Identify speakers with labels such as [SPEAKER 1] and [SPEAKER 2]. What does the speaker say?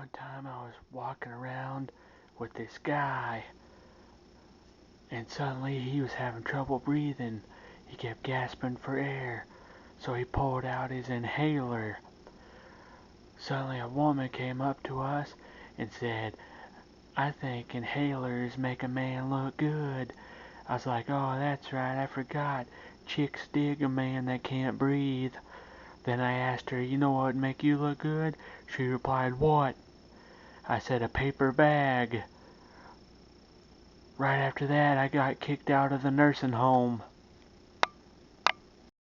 [SPEAKER 1] One time I was walking around with this guy, and suddenly he was having trouble breathing. He kept gasping for air, so he pulled out his inhaler. Suddenly a woman came up to us and said, "I think inhalers make a man look good." I was like, "Oh, that's right, I forgot. Chicks dig a man that can't breathe." Then I asked her, "You know what would make you look good?" She replied, "What?" I said, "A paper bag." Right after that, I got kicked out of the nursing home.